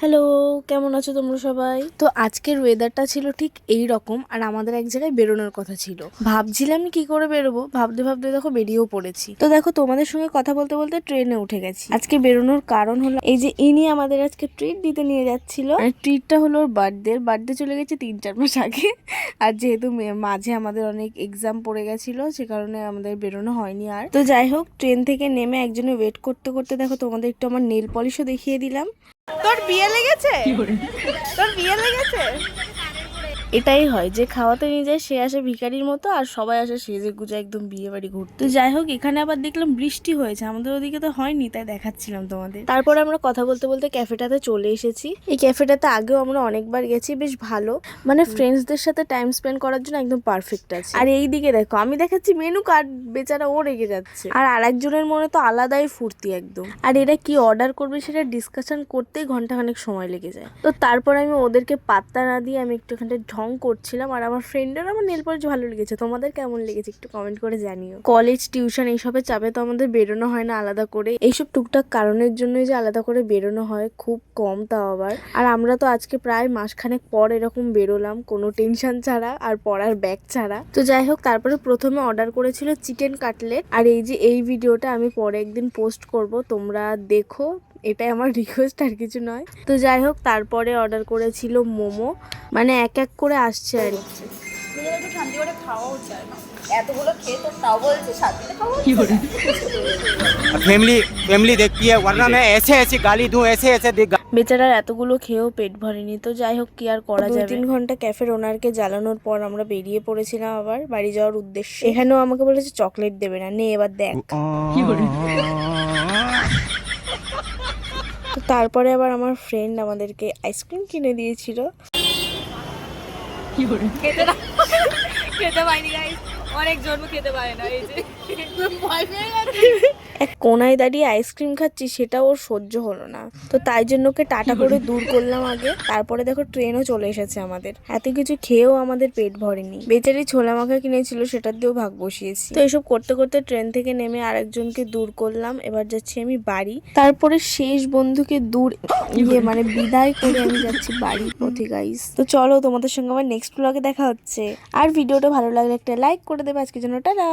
Hello, কেমন আছো তোমরা সবাই? তো আজকের ওয়েদারটা ছিল ঠিক এই রকম, আর আমাদের এক জায়গায় বেরোনোর কথা ছিল। ভাবছিলাম কি করে বেরোবো, ভাবতে ভাবতে দেখো বেরিয়েও পড়েছি। তো দেখো তোমাদের সঙ্গে কথা বলতে বলতে ট্রেনে উঠে গেছি। আজকে বেরোনোর কারণ হলো এই যে ইনি আমাদের আজকে ট্রিট দিতে নিয়ে যাচ্ছিল। ট্রিটটা হলো ওর বার্থডে চলে গেছে 3-4 মাস আগে। আর যেহেতু মাঝে আমাদের অনেক এক্সাম পড়ে গেছিল, সে কারণে আমাদের বেরোনো হয়নি। আর তো যাই হোক, ট্রেন থেকে নেমে একজনে ওয়েট করতে করতে দেখো তোমাদের একটু আমার নেল পলিশও দেখিয়ে দিলাম। তোর বিয়ে লেগেছে? তোর বিয়ে লেগেছে? এটাই হয় যে খাওয়াতে নিয়ে যায় সে আসে ভিখারির মতো, আর সবাই আসে সেজে গুজে একদম বিয়ে বাড়ি ঘুরতে। তো যাই হোক, এখানে আবার দেখলাম বৃষ্টি হয়েছে, আমাদের ওদিকে তো হয়নি, তাই দেখাচ্ছিলাম তোমাদের। তারপরে আমরা কথা বলতে বলতে ক্যাফেটাতে চলে এসেছি। এই ক্যাফেটাতে আগেও আমরা অনেকবার গেছি, বেশ ভালো, মানে ফ্রেন্ডসদের সাথে টাইম স্পেন্ড করার জন্য একদম পারফেক্ট আছে। আর এই দিকে দেখো, আমি দেখাচ্ছি মেনু কার্ড, বেচারা ও রেগে যাচ্ছে, আর আরেকজনের মনে তো আলাদাই ফুর্তি একদম। আর এরা কি অর্ডার করবে সেটা ডিসকাশন করতেই ঘন্টাখানেক সময় লেগে যায়। তো তারপর আমি ওদেরকে পাত্তা না দিয়ে আমি একটুখানি ঢং করছিলাম। আর আমার ফ্রেন্ডের আমার নেল পলিশ ভালো লেগেছে। তোমাদের কেমন লেগেছে একটু কমেন্ট করে জানিও। কলেজ টিউশন এইসবের চাপে তো আমাদের বেরোনো হয় না আলাদা করে। এইসব টুকটাক কারণের জন্যই যে আলাদা করে বেরোনো হয়, খুব কম তাও আবার। আর আমরা তো আজকে প্রায় মাসখানেক পর এরকম বেরোলাম, কোনো টেনশন ছাড়া আর পড়ার ব্যাগ ছাড়া। তো যাই হোক, তারপরে প্রথমে অর্ডার করেছিল চিকেন কাটলেট। আর এই যে এই ভিডিওটা আমি পরে একদিন পোস্ট করব, তোমরা দেখো, এটাই আমার রিকোয়েস্ট, আর কিছু নয়। তো যাই হোক, তারপরে অর্ডার করেছিল মোমো, মানে এক এক করে আসছে আর কি। একটু শান্তি করে খাওয়াও চায় না, এতগুলো খেয়ে তো তাও বলছে শান্তিতে খাওয়া। फैमिली फैमिली देखती है वरना मैं ऐसे ऐसे गाली दूं ऐसे ऐसे বেচারার এতগুলো খেয়েও পেট ভরেনি। তো যাই হোক, কি আর করা যাবে। 2-3 ঘন্টা ক্যাফের ওনারকে জ্বালানোর পর আমরা বেরিয়ে পড়েছিলাম আবার বাড়ি যাওয়ার উদ্দেশ্যে। এখানেও আমাকে বলেছে চকলেট দেবে না, নে এবার দেখ। তো তারপরে আবার আমার ফ্রেন্ড আমাদেরকে আইসক্রিম কিনে দিয়েছিল। খেতে না, খেতে পাইনি গাইস, অনেক জন্ম খেতে পারে না। এই যে ভয় পেয়ে গেছে। এক কোনায় দাঁড়িয়ে আইসক্রিম খাচ্ছি, সেটা ওর সহ্য হলো না। তো তাই জন্য ওকে টাটা করে দূর করলাম আগে। তারপরে দেখো ট্রেনও চলে এসেছে আমাদের। এত কিছু খেয়েও আমাদের পেট ভরেনি। বেচারি ছোলা মাখা কিনেছিল, সেটার দিয়েও ভাগ বসিয়েছি। তো এসব করতে করতে ট্রেন থেকে নেমে আরেকজনকে দূর করলাম। এবার যাচ্ছি আমি বাড়ি। তারপরে শেষ বন্ধুকে দূর মানে বিদায় করে আমি যাচ্ছি বাড়ির পথে গাইস। তো চলো, তোমাদের সঙ্গে আমার নেক্সট ব্লগে দেখা হচ্ছে। আর ভিডিওটা ভালো লাগলে একটা লাইক করে দেবে। আজকের জন্য টাটা।